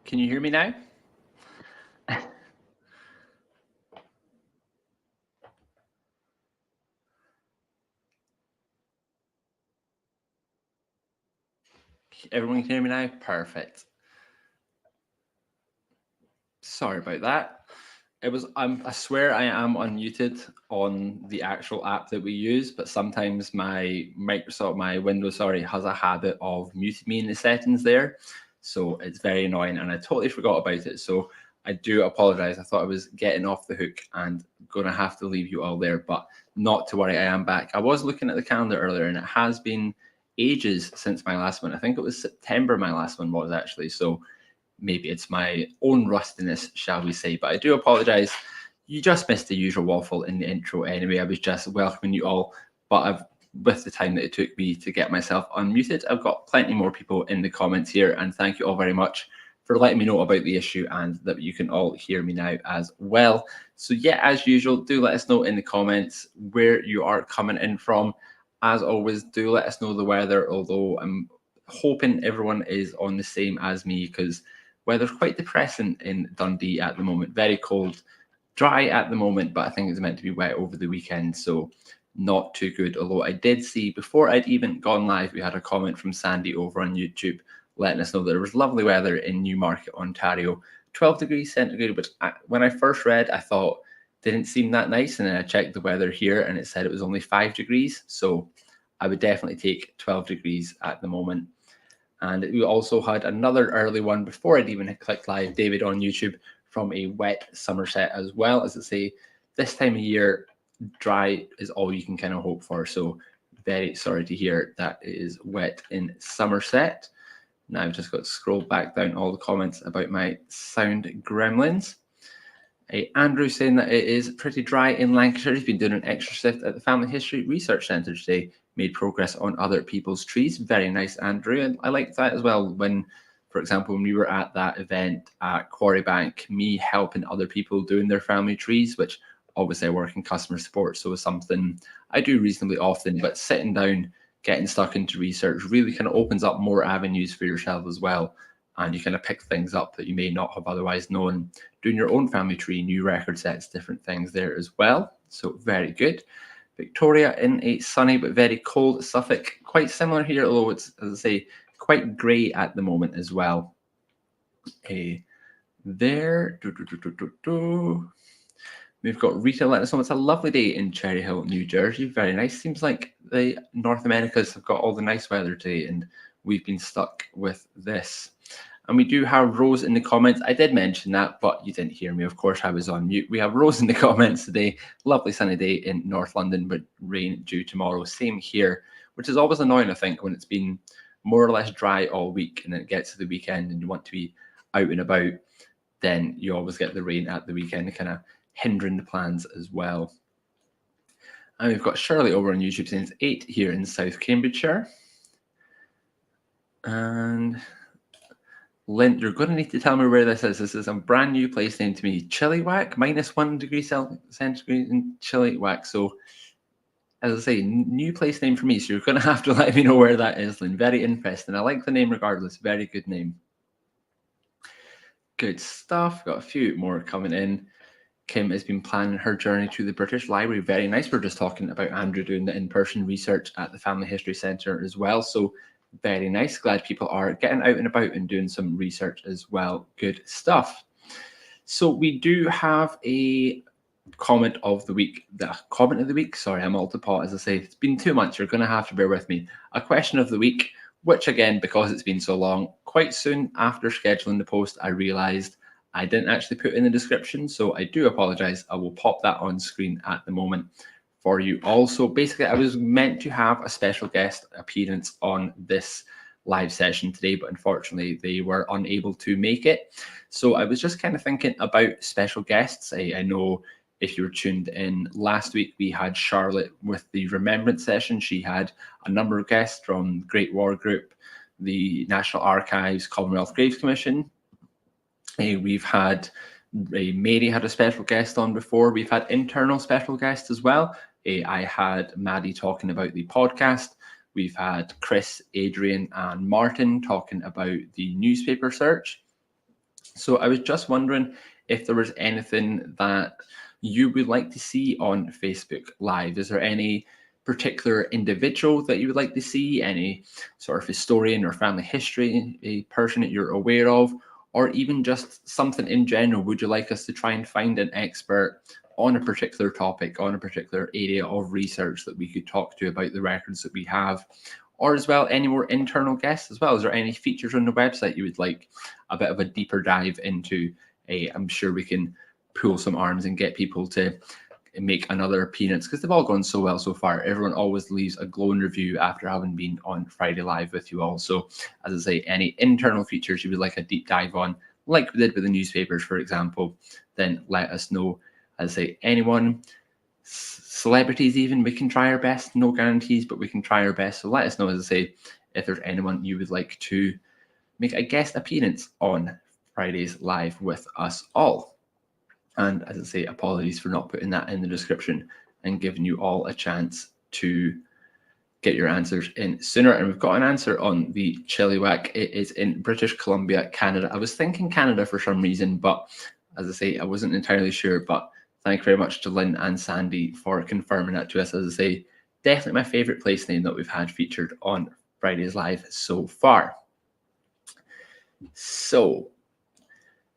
Can you hear me now? Everyone can hear me now? Perfect. Sorry about that. I swear I am unmuted on the actual app that we use, but sometimes my Windows, has a habit of muting me in the settings there. So it's very annoying and I totally forgot about it. So I do apologize. I thought I was getting off the hook and going to have to leave you all there, but not to worry, I am back. I was looking at the calendar earlier and it has been ages since my last one. I think it was September my last one was actually. So maybe it's my own rustiness, shall we say. But I do apologize. You just missed the usual waffle in the intro anyway. I was just welcoming you all, but with the time that it took me to get myself unmuted, I've got plenty more people in the comments here, and thank you all very much for letting me know about the issue and that you can all hear me now as well. So yeah, as usual, do let us know in the comments where you are coming in from. As always, do let us know the weather, although I'm hoping everyone is on the same as me because weather's quite depressing in Dundee at the moment. Very cold, dry at the moment, but I think it's meant to be wet over the weekend, so not too good. Although I did see, before I'd even gone live, we had a comment from Sandy over on YouTube letting us know that there was lovely weather in Newmarket, Ontario, 12 degrees centigrade, which when I first read, I thought didn't seem that nice. And then I checked the weather here and it said it was only 5 degrees. So I would definitely take 12 degrees at the moment. And we also had another early one before I'd even clicked live, David on YouTube, from a wet Somerset as well. As I say, this time of year, dry is all you can kind of hope for. So very sorry to hear that it is wet in Somerset. Now I've just got to scroll back down all the comments about my sound gremlins. Andrew saying that it is pretty dry in Lancashire. He's been doing an extra shift at the Family History Research Centre today. Made progress on other people's trees. Very nice, Andrew. And I like that as well. When, for example, when we were at that event at Quarrybank, me helping other people doing their family trees, which obviously I work in customer support, so it's something I do reasonably often, but sitting down, getting stuck into research really kind of opens up more avenues for yourself as well. And you kind of pick things up that you may not have otherwise known. Doing your own family tree, new record sets, different things there as well. So very good. Victoria in a sunny but very cold Suffolk. Quite similar here, although it's, as I say, quite grey at the moment as well. There. We've got Rita letting us know it's a lovely day in Cherry Hill, New Jersey. Very nice. Seems like the North Americas have got all the nice weather today, and we've been stuck with this. And we do have Rose in the comments. I did mention that, but you didn't hear me. Of course, I was on mute. We have Rose in the comments today. Lovely sunny day in North London, but rain due tomorrow. Same here, which is always annoying, I think, when it's been more or less dry all week and then it gets to the weekend and you want to be out and about, then you always get the rain at the weekend, kind of hindering the plans as well. And we've got Shirley over on YouTube saying it's 8 here in South Cambridgeshire. And Lynn, you're going to need to tell me where this is. This is a brand new place name to me. Chilliwack, -1 degree centigrade in Chilliwack. So, as I say, new place name for me. So you're going to have to let me know where that is, Lynn. Very interesting. I like the name regardless. Very good name. Good stuff. Got a few more coming in. Kim has been planning her journey to the British Library. Very nice. We're just talking about Andrew doing the in-person research at the Family History Centre as well. So very nice. Glad people are getting out and about and doing some research as well. Good stuff. So we do have a comment of the week. Sorry, I'm all to pot. As I say, it's been 2 months. You're going to have to bear with me. A question of the week, which again, because it's been so long, quite soon after scheduling the post, I realised I didn't actually put in the description, so I do apologize. I will pop that on screen at the moment for you all. So basically, I was meant to have a special guest appearance on this live session today, but unfortunately, they were unable to make it. So I was just kind of thinking about special guests. I know if you were tuned in last week, we had Charlotte with the Remembrance session. She had a number of guests from the Great War Group, the National Archives, Commonwealth Graves Commission. We've had Mary had a special guest on before. We've had internal special guests as well. I had Maddie talking about the podcast. We've had Chris, Adrian, and Martin talking about the newspaper search. So I was just wondering if there was anything that you would like to see on Facebook Live. Is there any particular individual that you would like to see, any sort of historian or family history, a person that you're aware of, or even just something in general? Would you like us to try and find an expert on a particular topic, on a particular area of research that we could talk to about the records that we have? Or as well, any more internal guests as well? Is there any features on the website you would like a bit of a deeper dive into? I'm sure we can pull some arms and get people to make another appearance, because they've all gone so well so far. Everyone always leaves a glowing review after having bbeen on Friday Live with you all. So as I say, any internal features you would like a deep dive on, like we did with the newspapers, for example, then let us know. As I say, anyone, celebrities even, we can try our best. No guarantees, but we can try our best. So let us know, as I say, if there's anyone you would like to make a guest appearance on Fridays Live with us all. And as I say, apologies for not putting that in the description and giving you all a chance to get your answers in sooner. And we've got an answer on the Chilliwack. It is in British Columbia, Canada. I was thinking Canada for some reason, but as I say, I wasn't entirely sure. But thank you very much to Lynn and Sandy for confirming that to us. As I say, definitely my favorite place name that we've had featured on Fridays Live so far. So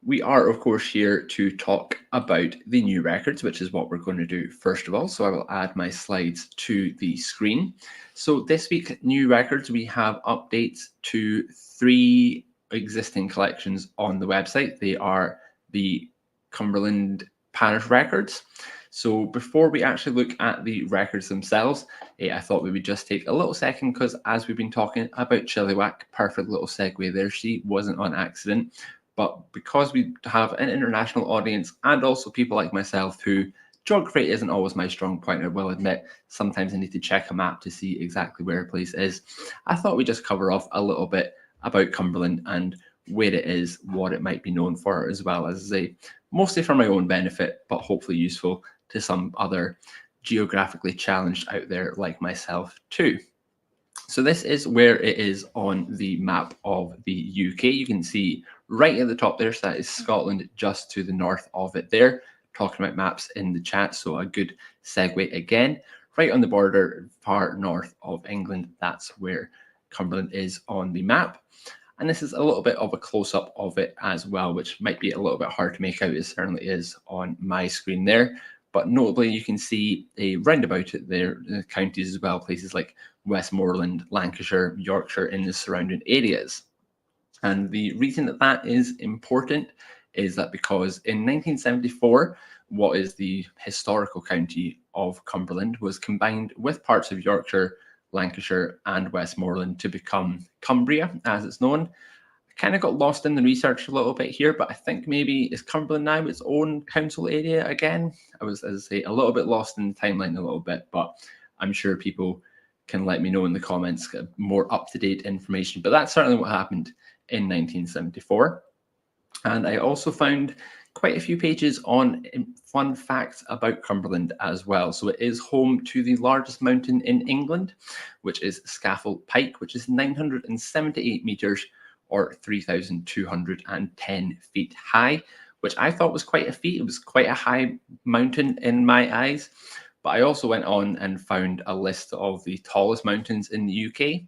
we are, of course, here to talk about the new records, which is what we're going to do first of all. So I will add my slides to the screen. So this week, new records, we have updates to 3 existing collections on the website. They are the Cumberland Parish records. So before we actually look at the records themselves, I thought we would just take a little second, because as we've been talking about Chilliwack, perfect little segue there, she wasn't on accident. But because we have an international audience and also people like myself who geography isn't always my strong point, I will admit, sometimes I need to check a map to see exactly where a place is. I thought we'd just cover off a little bit about Cumberland and where it is, what it might be known for, as well as mostly for my own benefit, but hopefully useful to some other geographically challenged out there like myself too. So this is where it is on the map of the UK. You can see right at the top there, so that is Scotland, just to the north of it there. Talking about maps in the chat, so a good segue again. Right on the border, far north of England, that's where Cumberland is on the map. And this is a little bit of a close-up of it as well, which might be a little bit hard to make out. It certainly is on my screen there. But notably, you can see a roundabout there, the counties as well, places like Westmoreland, Lancashire, Yorkshire in the surrounding areas. And the reason that that is important is that because in 1974, what is the historical county of Cumberland was combined with parts of Yorkshire, Lancashire and Westmoreland to become Cumbria, as it's known. I kind of got lost in the research a little bit here, but I think maybe is Cumberland now its own council area again? I was, as I say, a little bit lost in the timeline a little bit, but I'm sure people can let me know in the comments more up-to-date information. But that's certainly what happened in 1974. And I also found quite a few pages on fun facts about Cumberland as well. So it is home to the largest mountain in England, which is Scafell Pike, which is 978 meters or 3,210 feet high, which I thought was quite a feat. It was quite a high mountain in my eyes. But I also went on and found a list of the tallest mountains in the UK.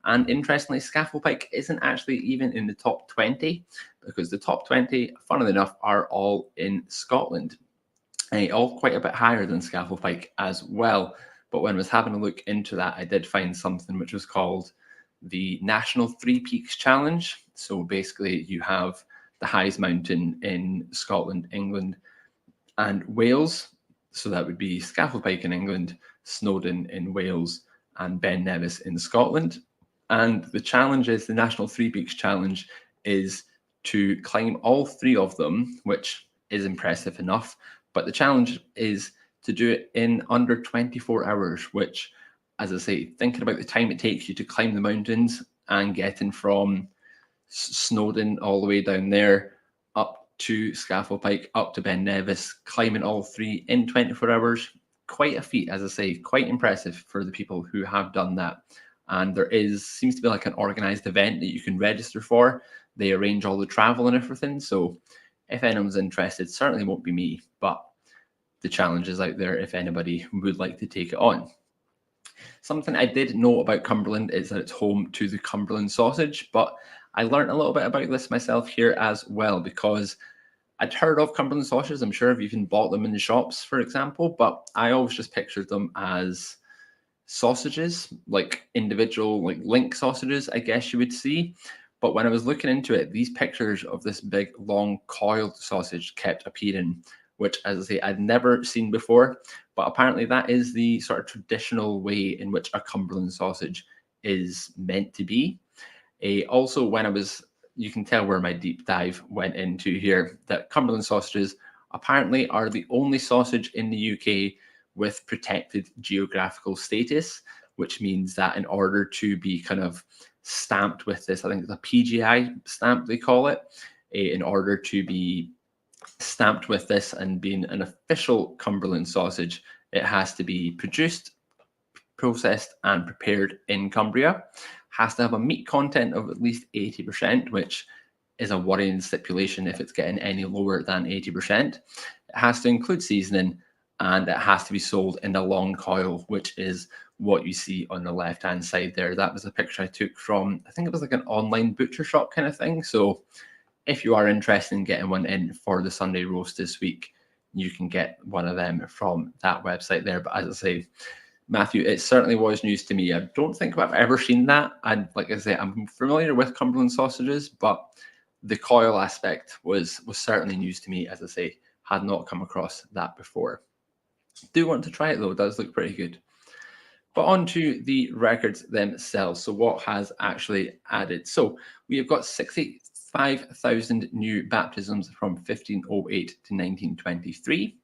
And interestingly, Scafell Pike isn't actually even in the top 20, because the top 20, funnily enough, are all in Scotland. All quite a bit higher than Scafell Pike as well. But when I was having a look into that, I did find something which was called the National Three Peaks Challenge. So basically, you have the highest mountain in Scotland, England, and Wales. So that would be Scafell Pike in England, Snowdon in Wales, and Ben Nevis in Scotland. And the challenge is, the National Three Peaks Challenge is to climb all 3 of them, which is impressive enough. But the challenge is to do it in under 24 hours, which, as I say, thinking about the time it takes you to climb the mountains and getting from Snowdon all the way down there up to Scafell Pike, up to Ben Nevis, climbing all 3 in 24 hours, quite a feat, as I say, quite impressive for the people who have done that. And there seems to be like an organized event that you can register for. They arrange all the travel and everything. So if anyone's interested, certainly won't be me, but the challenge is out there if anybody would like to take it on. Something I did know about Cumberland is that it's home to the Cumberland sausage, but I learned a little bit about this myself here as well, because I'd heard of Cumberland sausages. I'm sure I've even bought them in the shops, for example, but I always just pictured them as sausages, like individual, like link sausages, I guess you would see. But when I was looking into it, these pictures of this big, long, coiled sausage kept appearing, which, as I say, I'd never seen before. But apparently, that is the sort of traditional way in which a Cumberland sausage is meant to be. Also, when I was, you can tell where my deep dive went into here, that Cumberland sausages apparently are the only sausage in the UK with protected geographical status, which means that in order to be kind of stamped with this, I think it's a PGI stamp they call it, in order to be stamped with this and being an official Cumberland sausage, it has to be produced, processed and prepared in Cumbria, has to have a meat content of at least 80%, which is a worrying stipulation if it's getting any lower than 80%. It has to include seasoning, and it has to be sold in a long coil, which is what you see on the left-hand side there. That was a picture I took from, I think it was like an online butcher shop kind of thing. So if you are interested in getting one in for the Sunday roast this week, you can get one of them from that website there. But as I say, Matthew, it certainly was news to me. I don't think I've ever seen that. And like I say, I'm familiar with Cumberland sausages, but the coil aspect was certainly news to me. As I say, had not come across that before. Do want to try it though, it does look pretty good. But on to the records themselves. So what has actually added? So we have got 65,000 new baptisms from 1508 to 1923,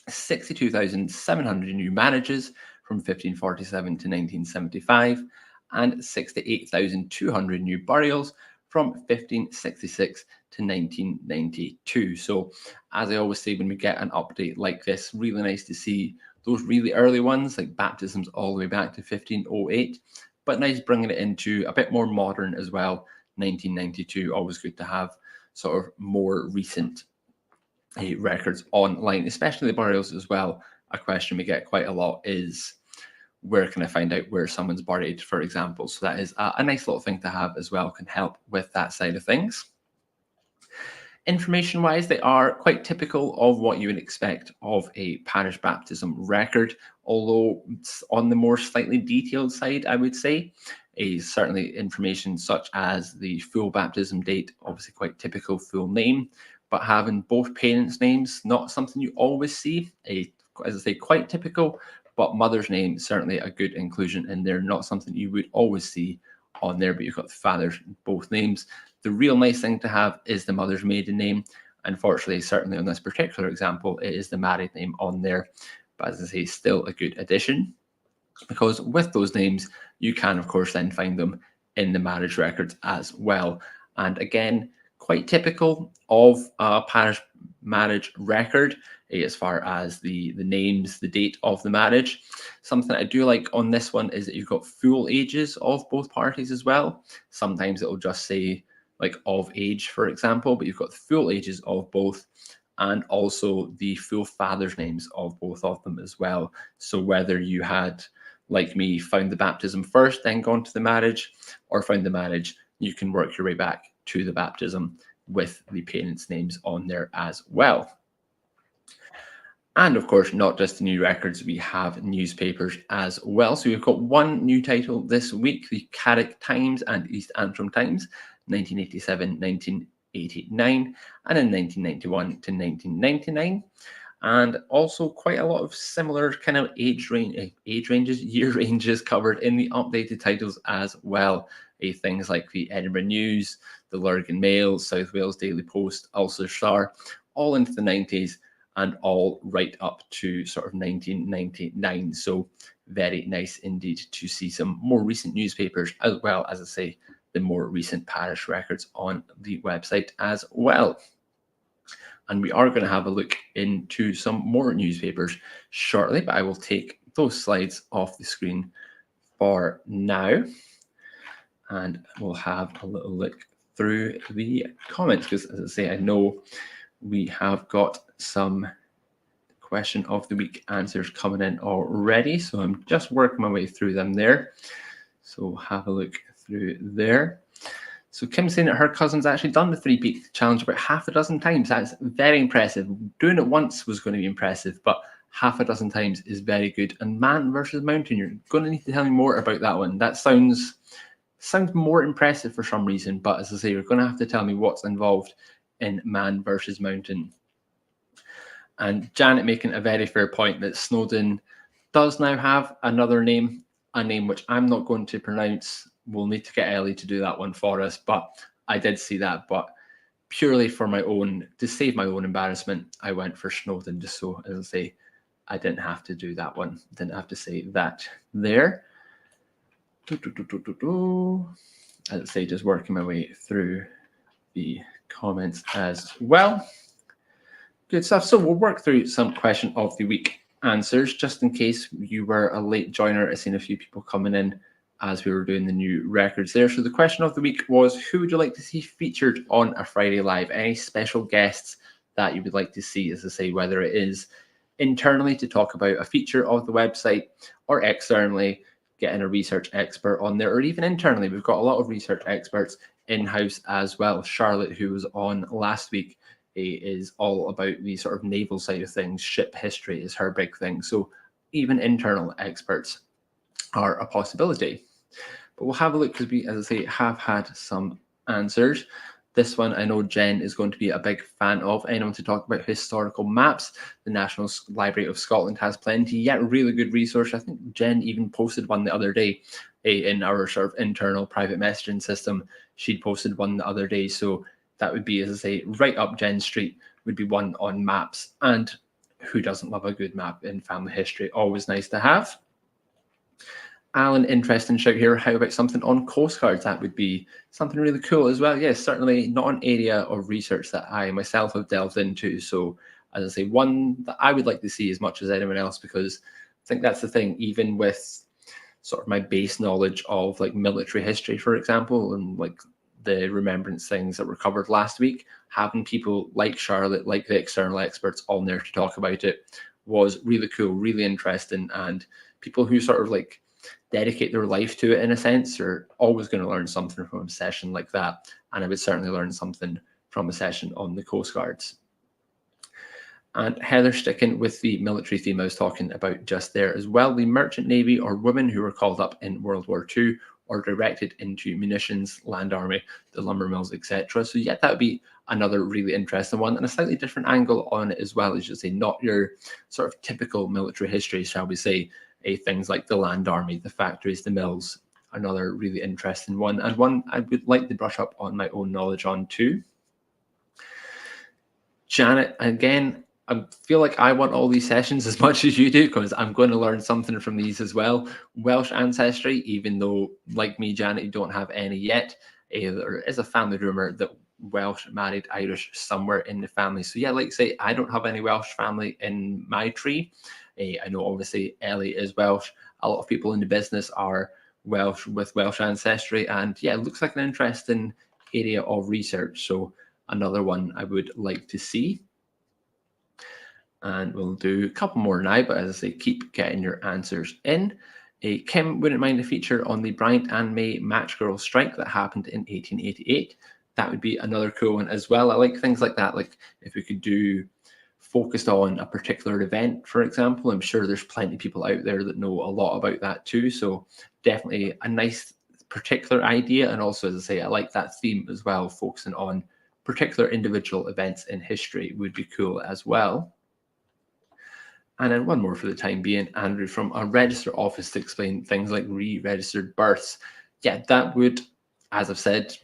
62,700 new marriages from 1547 to 1975, and 68,200 new burials from 1566 to 1992. So as I always say, when we get an update like this, really nice to see those really early ones, like baptisms all the way back to 1508, but nice bringing it into a bit more modern as well. 1992, always good to have sort of more recent records online, especially the burials as well. A question we get quite a lot is, where can I find out where someone's buried, for example? So that is a nice little thing to have as well, can help with that side of things. Information-wise, they are quite typical of what you would expect of a parish baptism record, although it's on the more slightly detailed side, I would say. Certainly information such as the full baptism date, obviously quite typical, full name, but having both parents' names, not something you always see. As I say, quite typical, but mother's name, certainly a good inclusion in there, not something you would always see on there, but you've got the father's both names. The real nice thing to have is the mother's maiden name. Unfortunately, certainly on this particular example, it is the married name on there. But as I say, still a good addition, because with those names, you can, of course, then find them in the marriage records as well. And again, quite typical of a parish marriage record as far as the names, the date of the marriage. Something I do like on this one is that you've got full ages of both parties as well. Sometimes it'll just say like of age, for example, but you've got the full ages of both, and also the full father's names of both of them as well. So whether you had, like me, found the baptism first, then gone to the marriage, or found the marriage, you can work your way back to the baptism with the parents' names on there as well. And of course, not just the new records, we have newspapers as well. So we've got one new title this week, the Carrick Times and East Antrim Times, 1987, 1989, and in 1991 to 1999. And also quite a lot of similar kind of age ranges, year ranges covered in the updated titles as well. Things like the Edinburgh News, the Lurgan Mail, South Wales Daily Post, Ulster Star, all into the 90s and all right up to sort of 1999. So very nice indeed to see some more recent newspapers, as well as I say, the more recent parish records on the website as well. And we are going to have a look into some more newspapers shortly, but I will take those slides off the screen for now. And we'll have a little look through the comments because, as I say, I know we have got some question of the week answers coming in already. So I'm just working my way through them there. So have a look through there. So Kim's saying that her cousin's actually done the 3-peak challenge about half a dozen times. That's very impressive. Doing it once was going to be impressive, but half a dozen times is very good. And man versus mountain, you're going to need to tell me more about that one. That sounds more impressive for some reason, but as I say, you're going to have to tell me what's involved in man versus mountain. And Janet making a very fair point that Snowdon does now have another name, a name which I'm not going to pronounce. We'll need to get Ellie to do that one for us, but I did see that. But purely for my own, to save my own embarrassment, I went for Snowdon, just so, as I say, I didn't have to do that one. Didn't have to say that there. As I say, just working my way through the comments as well. Good stuff. So we'll work through some question of the week answers, just in case you were a late joiner. I've seen a few people coming in as we were doing the new records there. So the question of the week was, who would you like to see featured on a Friday Live? Any special guests that you would like to see, as I say, whether it is internally to talk about a feature of the website or externally getting a research expert on there, or even internally. We've got a lot of research experts in-house as well. Charlotte, who was on last week, is all about the sort of naval side of things. Ship history is her big thing. So even internal experts are a possibility. But we'll have a look because we, as I say, have had some answers. This one I know Jen is going to be a big fan of. Anyone to talk about historical maps? The National Library of Scotland has plenty. Yeah, really good resource. I think Jen even posted one the other day in our sort of internal private messaging system. She'd posted one the other day. So that would be, as I say, right up Jen Street would be one on maps. And who doesn't love a good map in family history? Always nice to have. Alan, interesting shout here. How about something on Coast Guards? That would be something really cool as well. Yes, certainly not an area of research that I myself have delved into. So, as I say, one that I would like to see as much as anyone else, because I think that's the thing, even with sort of my base knowledge of like military history, for example, and like the remembrance things that were covered last week, having people like Charlotte, like the external experts on there to talk about it was really cool, really interesting. And people who sort of like dedicate their life to it in a sense are always going to learn something from a session like that. And I would certainly learn something from a session on the Coast Guards. And Heather, sticking with the military theme I was talking about just there as well, the Merchant Navy or women who were called up in World War II or directed into munitions, land army, the lumber mills, etc. So yeah, that would be another really interesting one, and a slightly different angle on it as well, as you say, not your sort of typical military history, shall we say, things like the land army, the factories, the mills, another really interesting one, and one I would like to brush up on my own knowledge on too. Janet, again, I feel like I want all these sessions as much as you do, because I'm going to learn something from these as well. Welsh ancestry, even though, like me, Janet, you don't have any yet. There is a family rumour that Welsh married Irish somewhere in the family. So yeah, like I say, I don't have any Welsh family in my tree. I know obviously Ellie is Welsh. A lot of people in the business are Welsh with Welsh ancestry. And yeah, it looks like an interesting area of research. So another one I would like to see. And we'll do a couple more now, but as I say, keep getting your answers in. Kim wouldn't mind a feature on the Bryant and May Match Girl strike that happened in 1888. That would be another cool one as well. I like things like that. Like if we could do focused on a particular event, for example. I'm sure there's plenty of people out there that know a lot about that too. So definitely a nice particular idea. And also, as I say, I like that theme as well, focusing on particular individual events in history would be cool as well. And then one more for the time being, Andrew, from a register office to explain things like re-registered births. Yeah, that would, as I've said,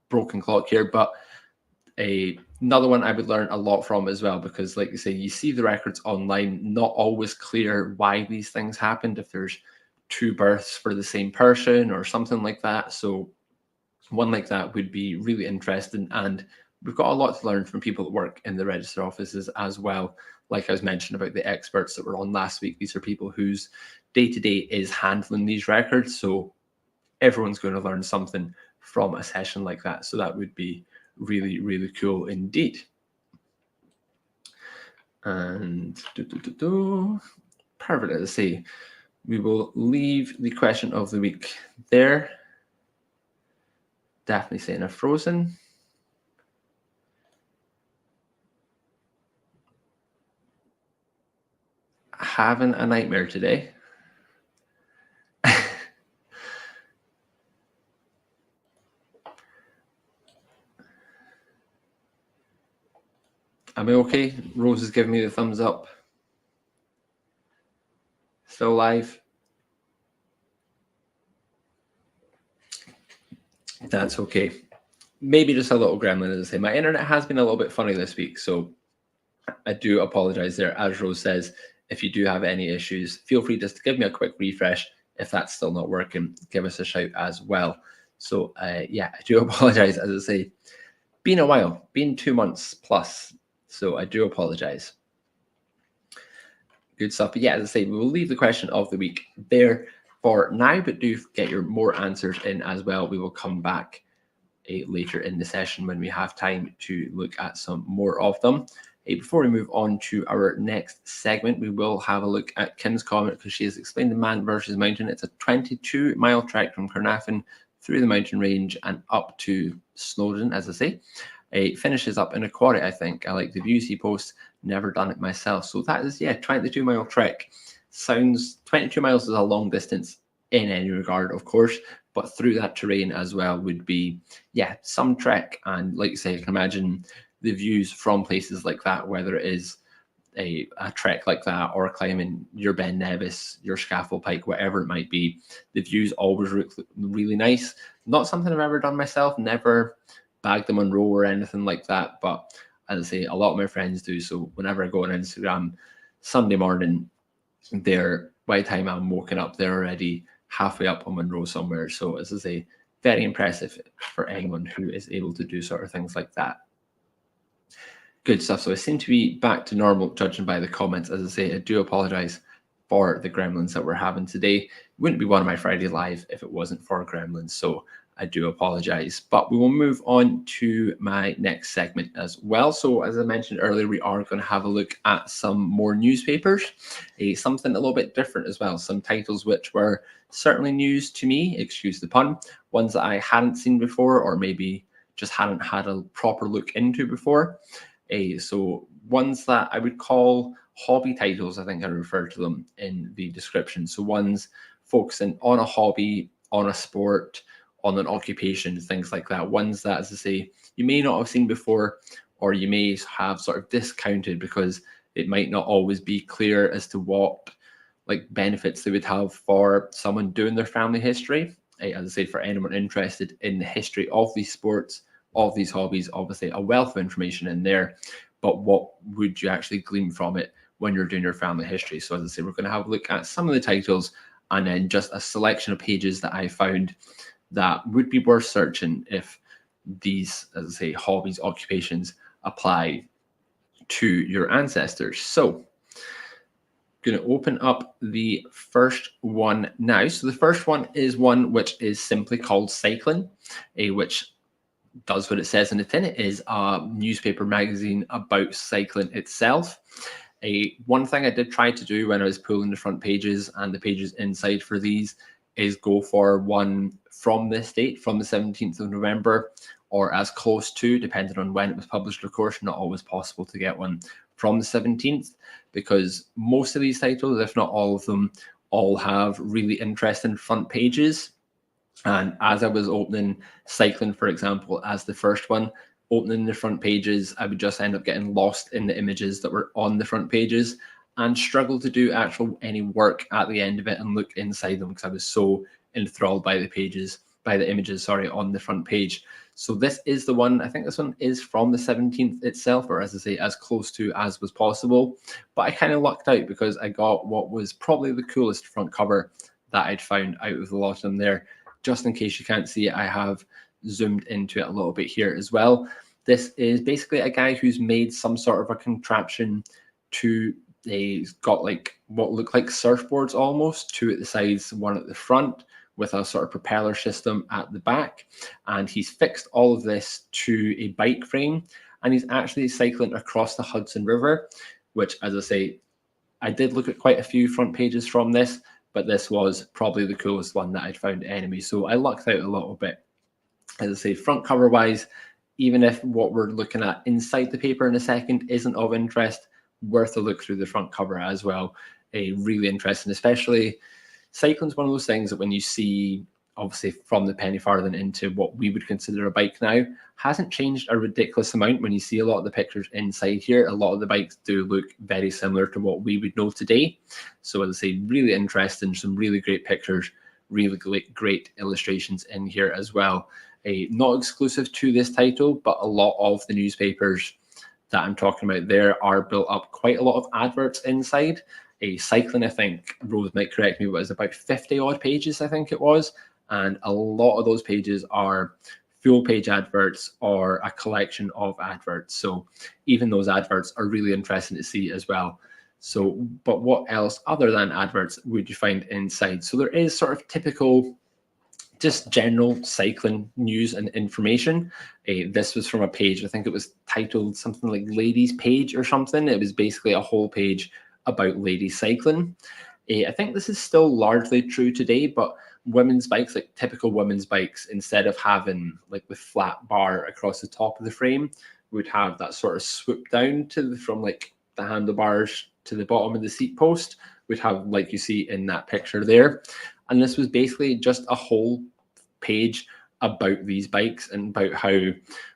broken clock here, but another one I would learn a lot from as well, because like you say, you see the records online, not always clear why these things happened, if there's two births for the same person or something like that. So one like that would be really interesting, and we've got a lot to learn from people that work in the register offices as well. Like I was mentioning about the experts that were on last week, these are people whose day-to-day is handling these records, so everyone's going to learn something from a session like that. So that would be really, really cool indeed. And perfect, as I say, we will leave the question of the week there. Definitely saying a frozen. Having a nightmare today. Am I okay? Rose is giving me the thumbs up. Still live. That's okay. Maybe just a little gremlin, as I say. My internet has been a little bit funny this week, so I do apologize there. As Rose says, if you do have any issues, feel free just to give me a quick refresh. If that's still not working, give us a shout as well. So yeah, I do apologize. As I say, been a while, been 2 months plus. So I do apologize. Good stuff. But yeah, as I say, we will leave the question of the week there for now, but do get your more answers in as well. We will come back later in the session when we have time to look at some more of them. Before we move on to our next segment, we will have a look at Kim's comment because she has explained the man versus mountain. It's a 22-mile trek from Carnarvon through the mountain range and up to Snowdon, as I say. It finishes up in a quarry, I think. I like the views he posts. Never done it myself. So that is, yeah, 22-mile trek. Sounds 22 miles is a long distance in any regard, of course, but through that terrain as well would be, yeah, some trek. And like you say, I can imagine the views from places like that, whether it is a trek like that or climbing your Ben Nevis, your Scaffold Pike, whatever it might be, the views always look really nice. Not something I've ever done myself, never bagged the Monroe or anything like that, but as I say, a lot of my friends do. So whenever I go on Instagram Sunday morning, they're, by the time I'm woken up, they're already halfway up on Monroe somewhere. So as I say, very impressive for anyone who is able to do sort of things like that. Good stuff. So I seem to be back to normal, judging by the comments. As I say, I do apologize for the gremlins that we're having today. It wouldn't be one of my Friday Live if it wasn't for gremlins. So I do apologize, but we will move on to my next segment as well. So as I mentioned earlier, we are going to have a look at some more newspapers, something a little bit different as well. Some titles which were certainly news to me, excuse the pun, ones that I hadn't seen before or maybe just hadn't had a proper look into before. So ones that I would call hobby titles, I think I referred to them in the description. So ones focusing on a hobby, on a sport, on an occupation, things like that. Ones that, as I say, you may not have seen before, or you may have sort of discounted because it might not always be clear as to what like benefits they would have for someone doing their family history. As I say, for anyone interested in the history of these sports, of these hobbies, obviously a wealth of information in there, but what would you actually glean from it when you're doing your family history? So as I say, we're going to have a look at some of the titles and then just a selection of pages that I found that would be worth searching if these, as I say, hobbies, occupations apply to your ancestors. So going to open up the first one now. So the first one is one which is simply called Cycling, which does what it says in the tin. It is a newspaper magazine about cycling itself. One thing I did try to do when I was pulling the front pages and the pages inside for these is go for one from this date, from the 17th of November, or as close to, depending on when it was published, of course. Not always possible to get one from the 17th, because most of these titles, if not all of them, all have really interesting front pages. And as I was opening Cycling, for example, as the first one, opening the front pages, I would just end up getting lost in the images that were on the front pages and struggle to do any work at the end of it and look inside them because I was so enthralled by the pages, by the images, sorry, on the front page. So this is the one, I think this one is from the 17th itself, or as I say, as close to as was possible. But I kind of lucked out because I got what was probably the coolest front cover that I'd found out of a lot of them there. Just in case you can't see it, I have zoomed into it a little bit here as well. This is basically a guy who's made some sort of a contraption to, he's got like what look like surfboards almost, two at the sides, one at the front, with a sort of propeller system at the back. And he's fixed all of this to a bike frame, and he's actually cycling across the Hudson River, which, as I say, I did look at quite a few front pages from this, but this was probably the coolest one that I'd found anyway. So I lucked out a little bit. As I say, front cover wise, even if what we're looking at inside the paper in a second isn't of interest, worth a look through the front cover as well. Really interesting, especially cycling's one of those things that when you see, obviously from the penny farthing into what we would consider a bike now, hasn't changed a ridiculous amount. When you see a lot of the pictures inside here, a lot of the bikes do look very similar to what we would know today. So as I say, really interesting, some really great pictures, really great illustrations in here as well. Not exclusive to this title, but a lot of the newspapers that I'm talking about there are built up quite a lot of adverts inside. Cycling, I think, Rose might correct me, but it's about 50 odd pages, I think it was. And a lot of those pages are full page adverts or a collection of adverts. So even those adverts are really interesting to see as well. So, but what else other than adverts would you find inside? So there is sort of typical, just general cycling news and information. This was from a page, I think it was titled something like Ladies Page or something. It was basically a whole page about ladies cycling. I think this is still largely true today, but women's bikes, like typical women's bikes, instead of having like the flat bar across the top of the frame, would have that sort of swoop down to from like the handlebars to the bottom of the seat post, would have, like you see in that picture there. And this was basically just a whole page about these bikes and about how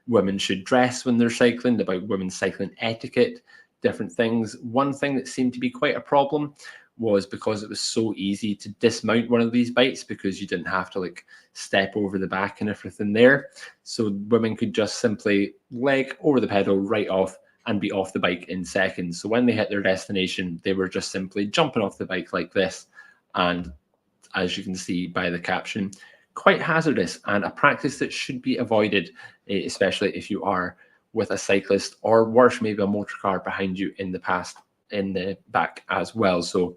women should dress when they're cycling, about women's cycling etiquette, different things. One thing that seemed to be quite a problem was because it was so easy to dismount one of these bikes, because you didn't have to like step over the back and everything there. So women could just simply leg over the pedal right off and be off the bike in seconds. So when they hit their destination, they were just simply jumping off the bike like this. And as you can see by the caption, quite hazardous and a practice that should be avoided, especially if you are with a cyclist, or worse, maybe a motor car behind you in the back as well. So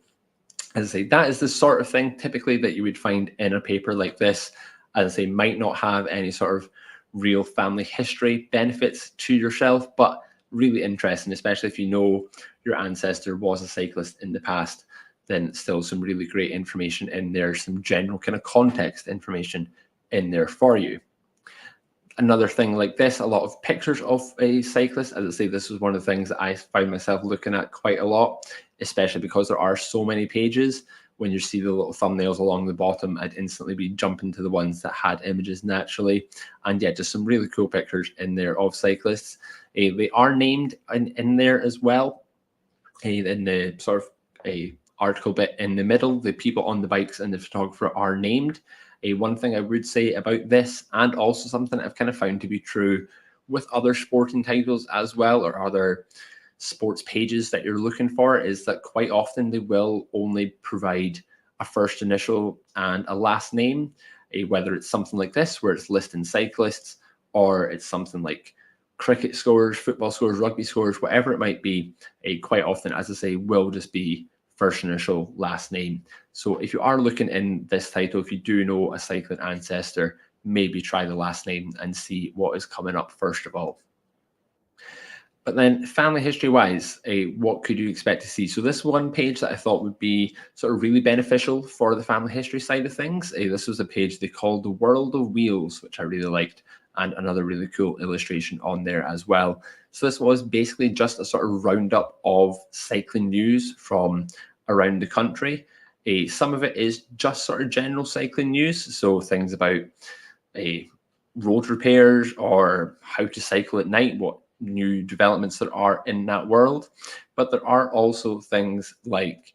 as I say, that is the sort of thing typically that you would find in a paper like this. As I say, might not have any sort of real family history benefits to yourself, but really interesting, especially if you know your ancestor was a cyclist in the past. Then still some really great information in there, some general kind of context information in there for you. Another thing like this, a lot of pictures of a cyclist. As I say, this was one of the things that I found myself looking at quite a lot, especially because there are so many pages. When you see the little thumbnails along the bottom, I'd instantly be jumping to the ones that had images naturally. And yeah, just some really cool pictures in there of cyclists. They are named in there as well. In the sort of a article bit in the middle, the people on the bikes and the photographer are named. One thing I would say about this, and also something I've kind of found to be true with other sporting titles as well, or other sports pages that you're looking for, is that quite often they will only provide a first initial and a last name, whether it's something like this where it's listing cyclists, or it's something like cricket scores, football scores, rugby scores, whatever it might be. Quite often, as I say, will just be first initial, last name. So if you are looking in this title, if you do know a cycling ancestor, maybe try the last name and see what is coming up first of all. But then family history wise, what could you expect to see? So this one page that I thought would be sort of really beneficial for the family history side of things, this was a page they called The World of Wheels, which I really liked, and another really cool illustration on there as well. So this was basically just a sort of roundup of cycling news from around the country. Some of it is just sort of general cycling news, so things about road repairs or how to cycle at night, what new developments there are in that world. But there are also things like,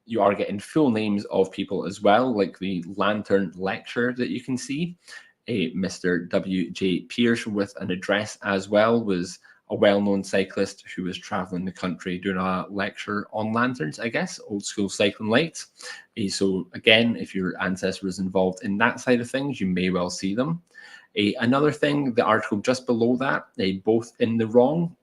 you are getting full names of people as well, like the Lantern Lecture that you can see. Mr. W.J. Pierce, with an address as well, was a well-known cyclist who was traveling the country doing a lecture on lanterns, I guess, old school cycling lights. So again, if your ancestor was involved in that side of things, you may well see them. Another thing, the article just below that, both in the wrong,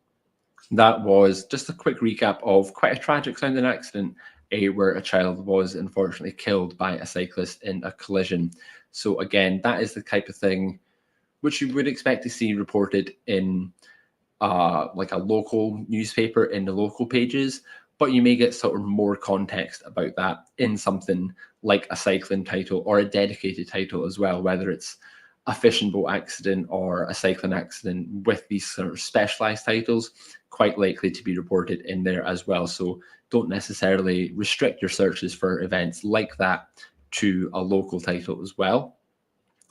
that was just a quick recap of quite a tragic sounding accident where a child was unfortunately killed by a cyclist in a collision. So again, that is the type of thing which you would expect to see reported in like a local newspaper in the local pages, but you may get sort of more context about that in something like a cycling title or a dedicated title as well, whether it's a fishing boat accident or a cycling accident. With these sort of specialized titles, quite likely to be reported in there as well. So don't necessarily restrict your searches for events like that to a local title as well.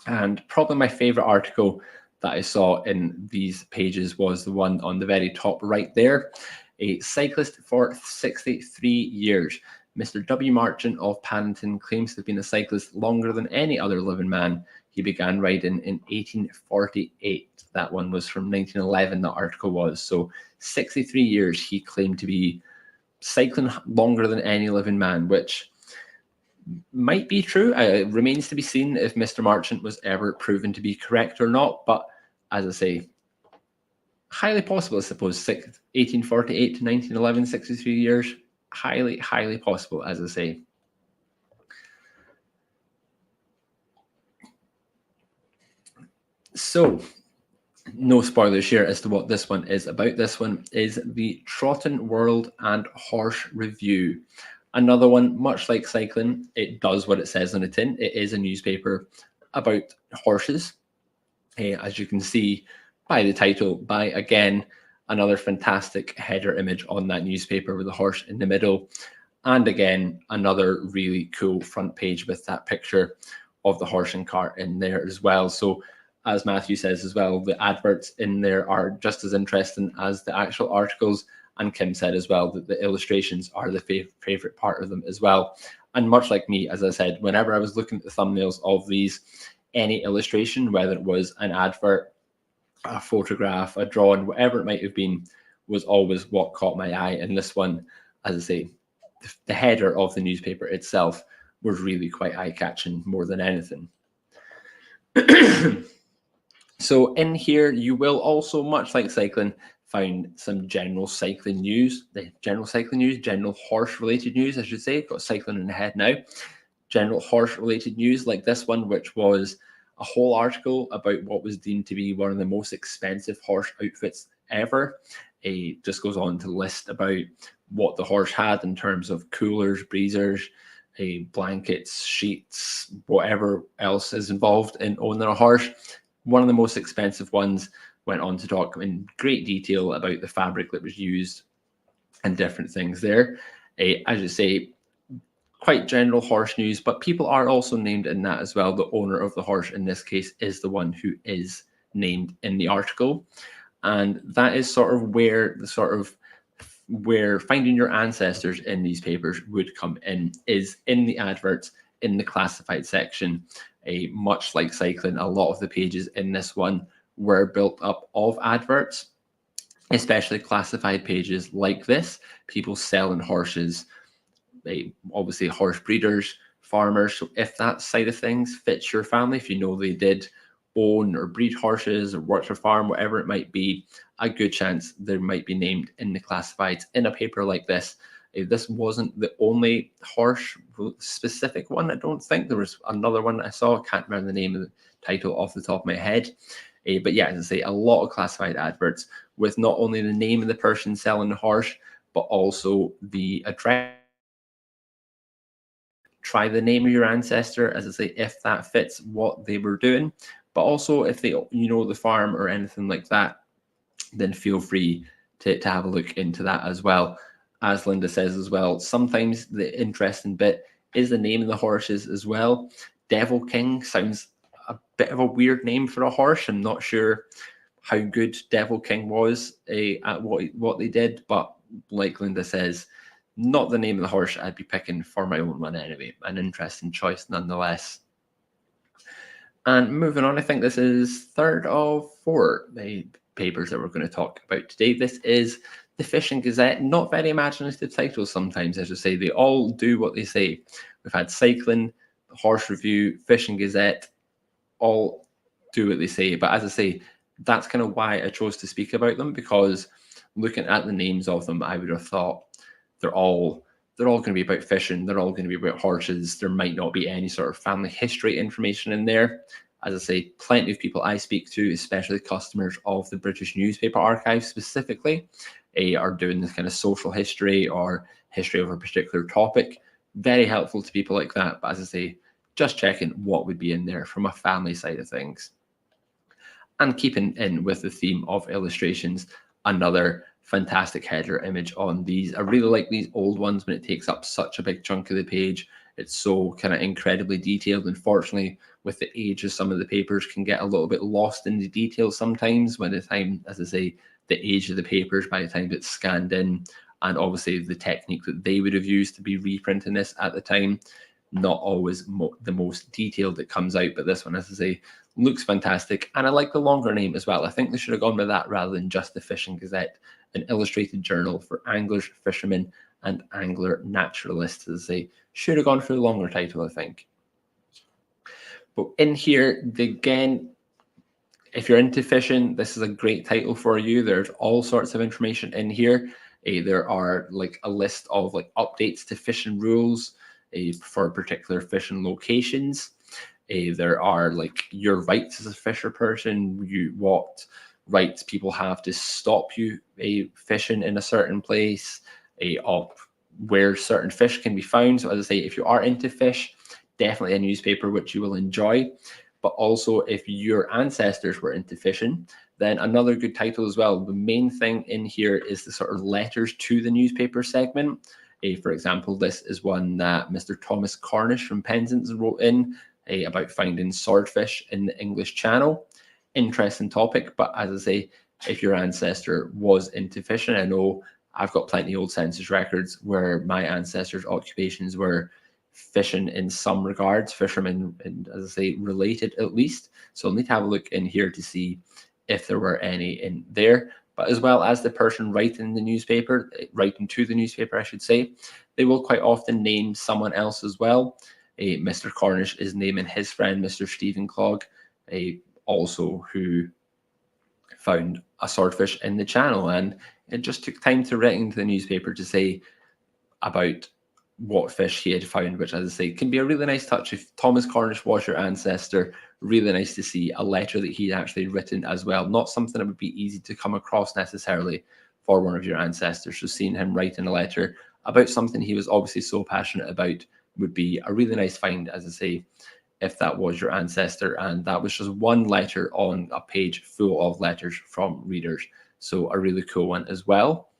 And probably my favorite article that I saw in these pages was the one on the very top right there. A cyclist for 63 years. Mr. W. Marchant of Paddington claims to have been a cyclist longer than any other living man. He began riding in 1848. That one was from 1911, that article was. So 63 years he claimed to be cycling longer than any living man, which might be true. It remains to be seen if Mr. Marchant was ever proven to be correct or not. But as I say, highly possible, I suppose. 1848 to 1911, 63 years. Highly, highly possible, as I say. So, no spoilers here as to what this one is about. This one is the Trotting World and Horse Review. Another one, much like cycling, it does what it says on the tin. It is a newspaper about horses. As you can see by the title, by again, another fantastic header image on that newspaper with a horse in the middle. And again, another really cool front page with that picture of the horse and cart in there as well. So as Matthew says as well, the adverts in there are just as interesting as the actual articles. And Kim said as well that the illustrations are the favorite part of them as well. And much like me, as I said, whenever I was looking at the thumbnails of these, any illustration, whether it was an advert, a photograph, a drawing, whatever it might have been, was always what caught my eye. And this one, as I say, the header of the newspaper itself was really quite eye-catching more than anything. So in here, you will also, much like cycling, find some general cycling news, general horse-related news, I should say. Got cycling in the head now. General horse-related news like this one, which was a whole article about what was deemed to be one of the most expensive horse outfits ever. It just goes on to list about what the horse had in terms of coolers, breezers, blankets, sheets, whatever else is involved in owning a horse. One of the most expensive ones. Went on to talk in great detail about the fabric that was used and different things there. As you say, quite general horse news, but people are also named in that as well. The owner of the horse in this case is the one who is named in the article. And that is sort of where finding your ancestors in these papers would come in, is in the adverts in the classified section. Much like cycling, a lot of the pages in this one were built up of adverts, especially classified pages like this. People selling horses, obviously horse breeders, farmers. So if that side of things fits your family, if you know they did own or breed horses or worked for a farm, whatever it might be, a good chance they might be named in the classifieds in a paper like this. This wasn't the only horse specific one. I don't think there was another one I saw. I can't remember the name of the title off the top of my head. But yeah, as I say, a lot of classified adverts with not only the name of the person selling the horse, but also the address. Try the name of your ancestor, as I say, if that fits what they were doing. But also, if they, the farm or anything like that, then feel free to have a look into that as well. As Linda says as well, sometimes the interesting bit is the name of the horses as well. Devil King sounds a bit of a weird name for a horse. I'm not sure how good Devil King was at what they did, but like Linda says, not the name of the horse I'd be picking for my own one anyway. An interesting choice nonetheless. And moving on, I think this is third of four papers that we're going to talk about today. This is the Fishing Gazette. Not very imaginative titles sometimes, as I say. They all do what they say. We've had cycling, horse review, Fishing Gazette, all do what they say. But as I say, that's kind of why I chose to speak about them, because looking at the names of them, I would have thought they're all they're all going to be about fishing. They're all going to be about horses. There might not be any sort of family history information in there. As I say, plenty of people I speak to, especially customers of the British Newspaper Archive specifically, are doing this kind of social history or history of a particular topic. Very helpful to people like that. But as I say, just checking what would be in there from a family side of things. And keeping in with the theme of illustrations, another fantastic header image on these. I really like these old ones when it takes up such a big chunk of the page. It's so kind of incredibly detailed. Unfortunately, with the age of some of the papers can get a little bit lost in the details sometimes by the time, as I say, the age of the papers by the time it's scanned in, and obviously the technique that they would have used to be reprinting this at the time, not always the most detailed that comes out. But this one, as I say, looks fantastic. And I like the longer name as well. I think they should have gone with that rather than just the Fishing Gazette, an illustrated journal for anglers, fishermen, and angler naturalists. As they should have gone for the longer title, I think. But in here, again, if you're into fishing, this is a great title for you. There's all sorts of information in here. There are like a list of like updates to fishing rules for particular fishing locations. There are like your rights as a fisher person, what rights people have to stop you fishing in a certain place, up where certain fish can be found. So as I say, if you are into fish, definitely a newspaper which you will enjoy. But also if your ancestors were into fishing, then another good title as well. The main thing in here is the sort of letters to the newspaper segment. For example, this is one that Mr. Thomas Cornish from Penzance wrote in about finding swordfish in the English Channel. Interesting topic, but as I say, if your ancestor was into fishing, I know I've got plenty of old census records where my ancestors' occupations were fishing in some regards, fishermen, and as I say, related at least. So I'll need to have a look in here to see if there were any in there. But as well as the person writing the newspaper, writing to the newspaper, I should say, they will quite often name someone else as well. Mr. Cornish is naming his friend, Mr. Stephen Clogg, also who found a swordfish in the channel. And it just took time to write into the newspaper to say about what fish he had found, which, as I say, can be a really nice touch. If Thomas Cornish was your ancestor, really nice to see a letter that he'd actually written as well. Not something that would be easy to come across necessarily for one of your ancestors. So seeing him writing a letter about something he was obviously so passionate about would be a really nice find, as I say, if that was your ancestor. And that was just one letter on a page full of letters from readers. So a really cool one as well.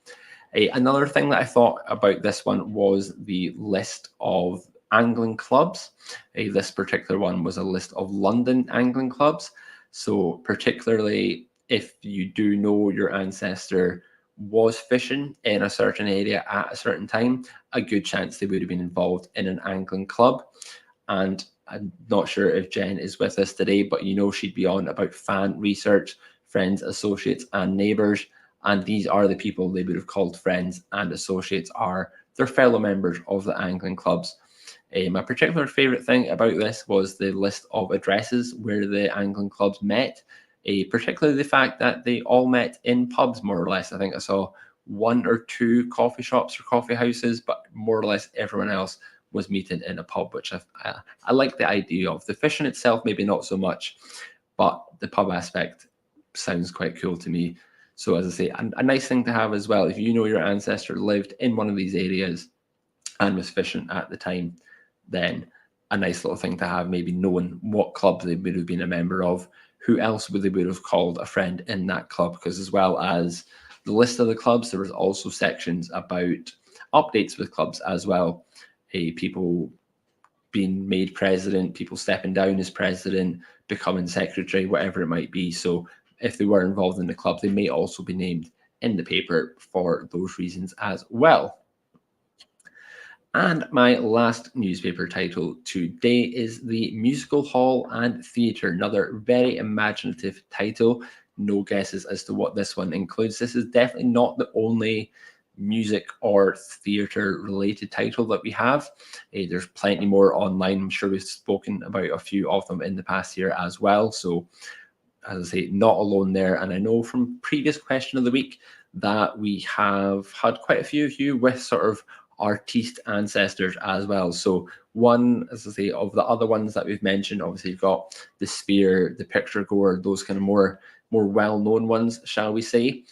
Another thing that I thought about this one was the list of angling clubs. This particular one was a list of London angling clubs. So particularly if you do know your ancestor was fishing in a certain area at a certain time, a good chance they would have been involved in an angling club. And I'm not sure if Jen is with us today, but you know she'd be on about fan research, friends, associates, and neighbours. And these are the people they would have called friends, and associates are their fellow members of the angling clubs. My particular favourite thing about this was the list of addresses where the angling clubs met, particularly the fact that they all met in pubs, more or less. I think I saw one or two coffee shops or coffee houses, but more or less everyone else was meeting in a pub, which I like the idea of. The fishing itself, maybe not so much, but the pub aspect sounds quite cool to me. So as I say, a nice thing to have as well. If you know your ancestor lived in one of these areas and was fishing at the time, then a nice little thing to have, maybe knowing what club they would have been a member of, who else would they would have called a friend in that club. Because as well as the list of the clubs, there was also sections about updates with clubs as well. People being made president, people stepping down as president, becoming secretary, whatever it might be. So if they were involved in the club, they may also be named in the paper for those reasons as well. And my last newspaper title today is the Musical Hall and Theatre, another very imaginative title. No guesses as to what this one includes. This is definitely not the only music or theatre related title that we have. There's plenty more online. I'm sure we've spoken about a few of them in the past year as well. So as I say, not alone there. And I know from previous question of the week that we have had quite a few of you with sort of artiste ancestors as well. So one, as I say, of the other ones that we've mentioned, obviously you've got the spear, the picture goer, those kind of more well-known ones, shall we say.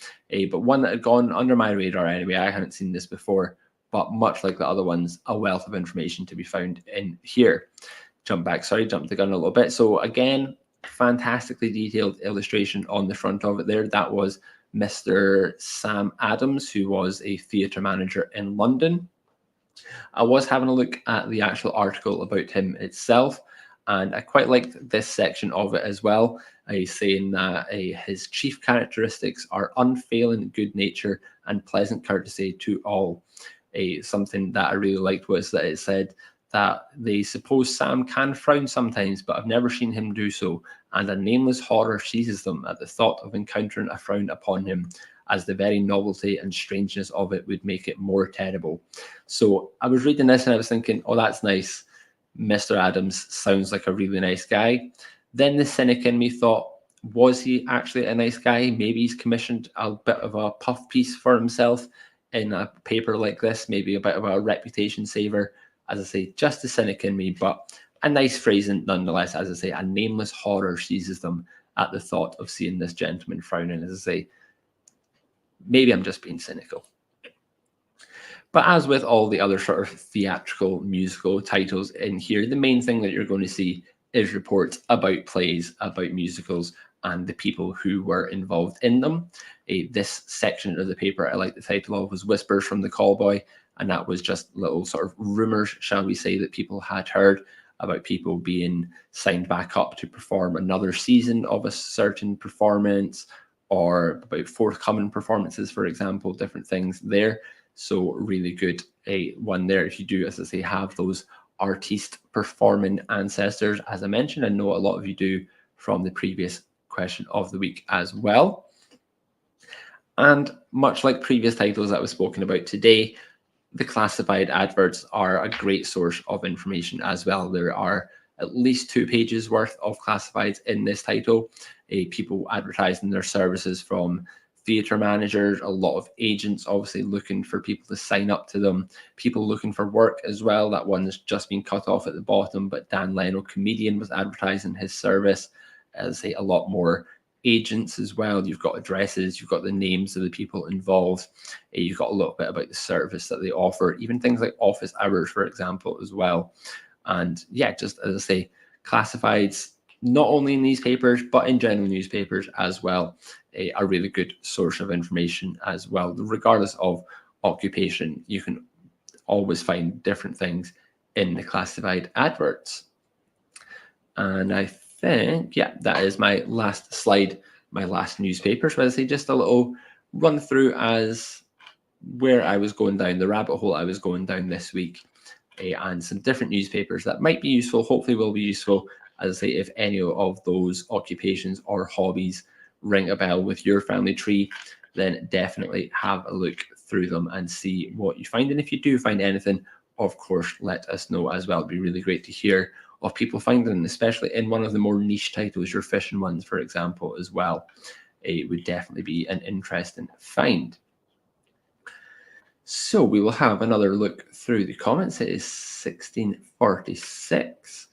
But one that had gone under my radar anyway, I hadn't seen this before, but much like the other ones, a wealth of information to be found in here. Jump the gun a little bit. So again, fantastically detailed illustration on the front of it there. That was Mr. Sam Adams, who was a theatre manager in London. I was having a look at the actual article about him itself, and I quite liked this section of it as well. Saying that his chief characteristics are unfailing good nature and pleasant courtesy to all. Something that I really liked was that it said that they suppose Sam can frown sometimes, but I've never seen him do so, and a nameless horror seizes them at the thought of encountering a frown upon him, as the very novelty and strangeness of it would make it more terrible. So I was reading this and I was thinking, oh, that's nice. Mr. Adams sounds like a really nice guy. Then the cynic in me thought, was he actually a nice guy? Maybe he's commissioned a bit of a puff piece for himself in a paper like this, maybe a bit of a reputation saver. As I say, just the cynic in me, but a nice phrasing nonetheless. As I say, a nameless horror seizes them at the thought of seeing this gentleman frowning. As I say, maybe I'm just being cynical. But as with all the other sort of theatrical musical titles in here, the main thing that you're going to see is reports about plays, about musicals, and the people who were involved in them. This section of the paper I like the title of was Whispers from the Callboy, and that was just little sort of rumours, shall we say, that people had heard about people being signed back up to perform another season of a certain performance, or about forthcoming performances, for example, different things there. So really good one there if you do, as I say, have those artiste performing ancestors, as I mentioned. I know a lot of you do from the previous question of the week as well. And much like previous titles that was spoken about today, the classified adverts are a great source of information as well. There are at least 2 pages worth of classifieds in this title. People advertising their services from theatre managers, a lot of agents obviously looking for people to sign up to them, people looking for work as well. That one's just been cut off at the bottom, but Dan Leno, comedian, was advertising his service. As I say, a lot more agents as well. You've got addresses, you've got the names of the people involved, you've got a little bit about the service that they offer, even things like office hours, for example, as well. And yeah, just as I say, classifieds, not only in these papers, but in general newspapers as well, a really good source of information as well. Regardless of occupation, you can always find different things in the classified adverts. And I think, yeah, that is my last slide, my last newspaper. So as I say, just a little run through as where I was going down, the rabbit hole I was going down this week, and some different newspapers that might be useful, hopefully will be useful. As I say, if any of those occupations or hobbies ring a bell with your family tree, then definitely have a look through them and see what you find. And if you do find anything, of course, let us know as well. It'd be really great to hear of people finding them, especially in one of the more niche titles, your fishing ones, for example, as well. It would definitely be an interesting find. So we will have another look through the comments. It is 1646.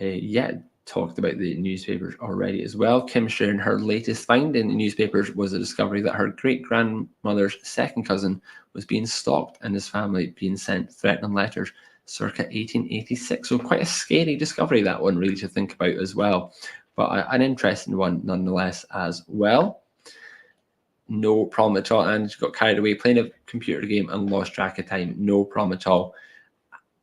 Yeah, talked about the newspapers already as well. Kim sharing her latest find in the newspapers was a discovery that her great-grandmother's second cousin was being stalked and his family being sent threatening letters circa 1886. So quite a scary discovery, that one, really, to think about as well. But an interesting one nonetheless as well. No problem at all. And she got carried away playing a computer game and lost track of time. No problem at all.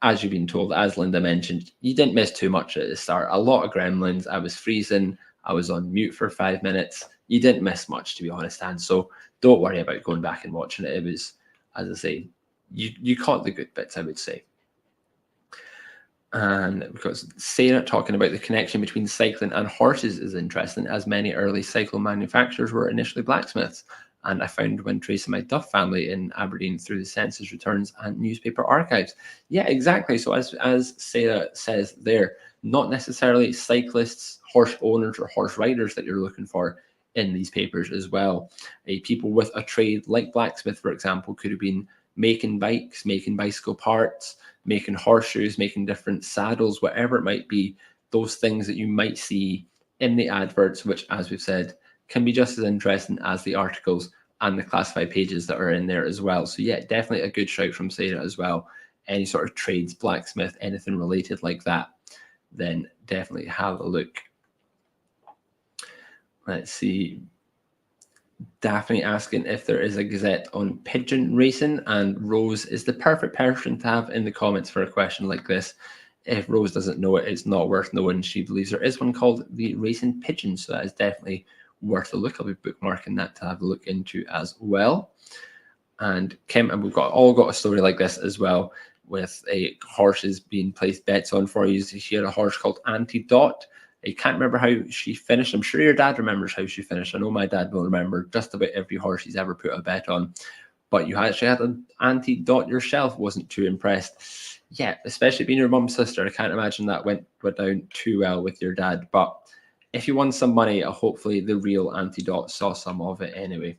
As you've been told, as Linda mentioned, you didn't miss too much at the start. A lot of gremlins. I was freezing. I was on mute for 5 minutes. You didn't miss much, to be honest. And so don't worry about going back and watching it. It was, as I say, you caught the good bits, I would say. And because Sarah talking about the connection between cycling and horses is interesting, as many early cycle manufacturers were initially blacksmiths. And I found when tracing my Duff family in Aberdeen through the census returns and newspaper archives. Yeah, exactly. So as Sarah says there, not necessarily cyclists, horse owners, or horse riders that you're looking for in these papers as well. People with a trade like blacksmith, for example, could have been making bikes, making bicycle parts, making horseshoes, making different saddles, whatever it might be, those things that you might see in the adverts, which, as we've said, can be just as interesting as the articles and the classified pages that are in there as well. So yeah, definitely a good shout from Sarah as well. Any sort of trades, blacksmith, anything related like that, then definitely have a look. Let's see. Daphne asking if there is a gazette on pigeon racing, and Rose is the perfect person to have in the comments for a question like this. If Rose doesn't know it, it's not worth knowing. She believes there is one called the Racing Pigeon, so that is definitely worth a look. I'll be bookmarking that to have a look into as well. And Kim, and we've all got a story like this as well, with a horses being placed bets on for you. She had a horse called Antidote. I can't remember how she finished. I'm sure your dad remembers how she finished. I know my dad will remember just about every horse he's ever put a bet on. But you actually had an Antidote yourself. Wasn't too impressed. Yeah, especially being your mum's sister. I can't imagine that went down too well with your dad. But if you won some money, hopefully the real Antidote saw some of it anyway.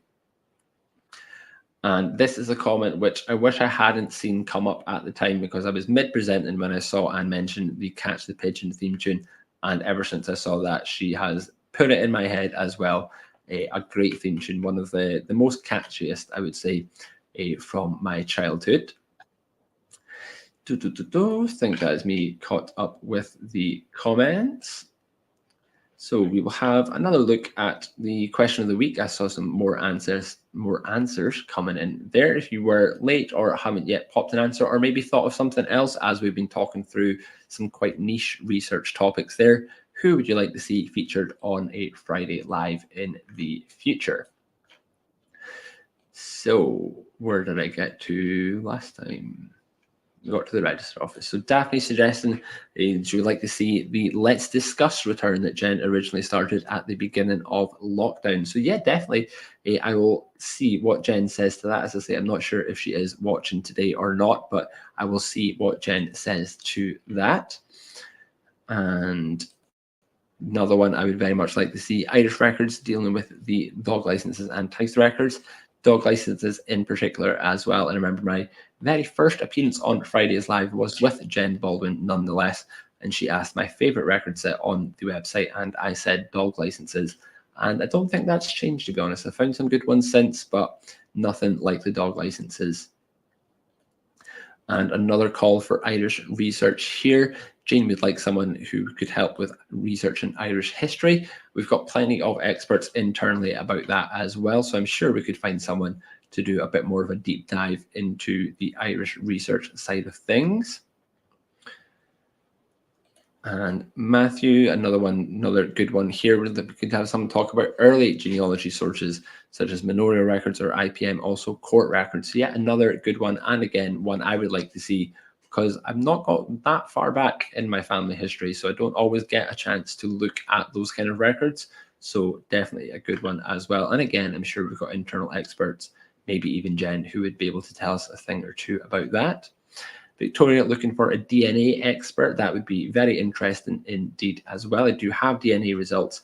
And this is a comment which I wish I hadn't seen come up at the time, because I was mid-presenting when I saw Anne mention the Catch the Pigeon theme tune. And ever since I saw that, she has put it in my head as well. A great theme tune, one of the most catchiest, I would say, from my childhood. I think that is me caught up with the comments. So we will have another look at the question of the week. I saw some more answers coming in there. If you were late or haven't yet popped an answer, or maybe thought of something else as we've been talking through some quite niche research topics there, who would you like to see featured on a Friday Live in the future? So where did I get to last time? Got to the register office. So Daphne suggesting she would like to see the Let's Discuss return that Jen originally started at the beginning of lockdown. So yeah, definitely I will see what Jen says to that. As I say, I'm not sure if she is watching today or not, but I will see what Jen says to that. And another one I would very much like to see, Irish Records dealing with the dog licenses and house records. Dog licenses in particular as well. And I remember my very first appearance on Fridays Live was with Jen Baldwin nonetheless, and she asked my favorite record set on the website, and I said dog licenses. And I don't think that's changed, to be honest. I found some good ones since, but nothing like the dog licenses. And another call for Irish research here. Jane would like someone who could help with research in Irish history. We've got plenty of experts internally about that as well, so I'm sure we could find someone to do a bit more of a deep dive into the Irish research side of things. And Matthew, another good one here that we could have someone talk about early genealogy sources such as manorial records or IPM, also court records. So yeah, another good one, and again, one I would like to see, because I've not got that far back in my family history, so I don't always get a chance to look at those kind of records. So definitely a good one as well. And again, I'm sure we've got internal experts, maybe even Jen, who would be able to tell us a thing or two about that. Victoria looking for a DNA expert. That would be very interesting indeed as well. I do have DNA results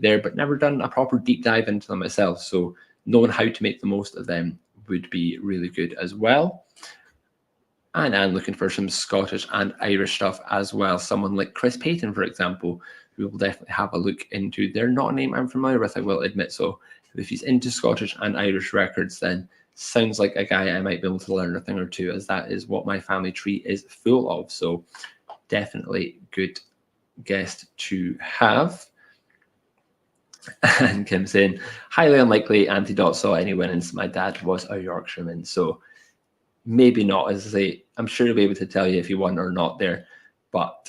there, but never done a proper deep dive into them myself. So knowing how to make the most of them would be really good as well. And I'm looking for some Scottish and Irish stuff as well. Someone like Chris Payton, for example, who will definitely have a look into. They're not a name I'm familiar with, I will admit. So if he's into Scottish and Irish records, then sounds like a guy I might be able to learn a thing or two, as that is what my family tree is full of. So definitely good guest to have. And Kim saying, highly unlikely Antidote saw any winnings. My dad was a Yorkshireman, so maybe not. As I say, I'm sure he'll be able to tell you if he won or not there, but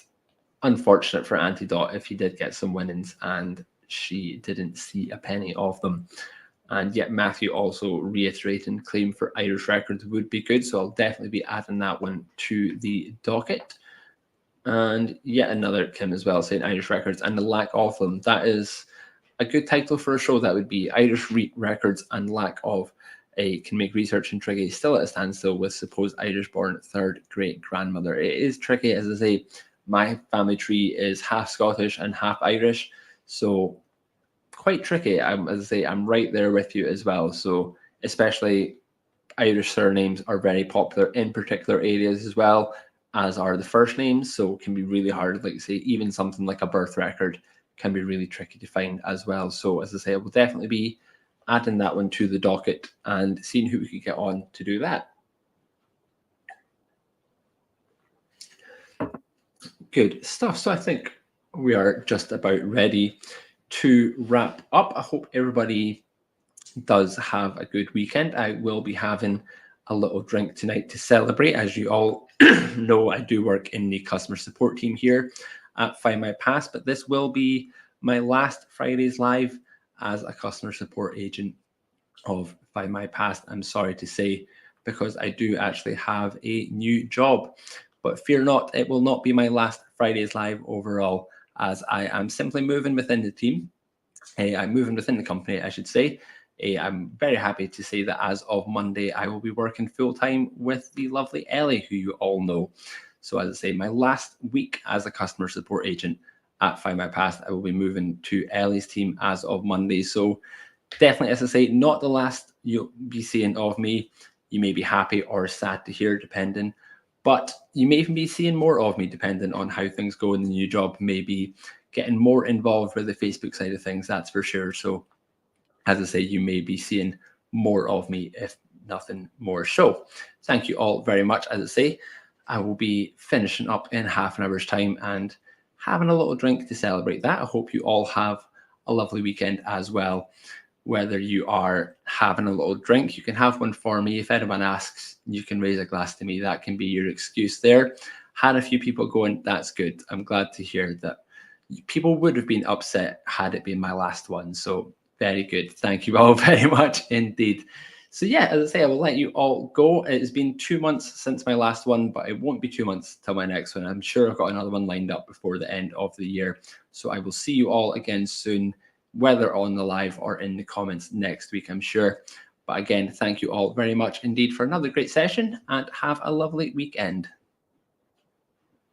unfortunate for Antidote if he did get some winnings and she didn't see a penny of them. And yet Matthew also reiterating claim for Irish records would be good. So I'll definitely be adding that one to the docket. And yet another Kim as well saying Irish records and the lack of them. That is a good title for a show. That would be Irish records and lack of can make research in tricky, still at a standstill with supposed Irish-born third great-grandmother. It is tricky, as I say. My family tree is half Scottish and half Irish, so quite tricky. As I say, I'm right there with you as well. So especially Irish surnames are very popular in particular areas as well, as are the first names. So it can be really hard, like say, even something like a birth record can be really tricky to find as well. So as I say, I will definitely be adding that one to the docket and seeing who we could get on to do that. Good stuff. So I think we are just about ready to wrap up. I hope everybody does have a good weekend. I will be having a little drink tonight to celebrate. As you all know, I do work in the customer support team here at Findmypast, but this will be my last Fridays live as a customer support agent of Findmypast. I'm sorry to say, because I do actually have a new job. But fear not, it will not be my last Fridays live overall, as I am simply moving within the team. I'm moving within the company, I should say. I'm very happy to say that as of Monday, I will be working full-time with the lovely Ellie, who you all know. So as I say, my last week as a customer support agent at Findmypast, I will be moving to Ellie's team as of Monday. So definitely, as I say, not the last you'll be seeing of me. You may be happy or sad to hear, depending. But you may even be seeing more of me, depending on how things go in the new job. Maybe getting more involved with the Facebook side of things, that's for sure. So as I say, you may be seeing more of me, if nothing more. So thank you all very much. As I say, I will be finishing up in half an hour's time and having a little drink to celebrate that. I hope you all have a lovely weekend as well. Whether you are having a little drink, you can have one for me. If anyone asks, you can raise a glass to me. That can be your excuse there. Had a few people going, that's good. I'm glad to hear that people would have been upset had it been my last one. So very good. Thank you all very much indeed. So yeah, as I say, I will let you all go. It has been 2 months since my last one, but it won't be 2 months till my next one. I'm sure I've got another one lined up before the end of the year. So I will see you all again soon, whether on the live or in the comments next week, I'm sure. But again, thank you all very much indeed for another great session, and have a lovely weekend.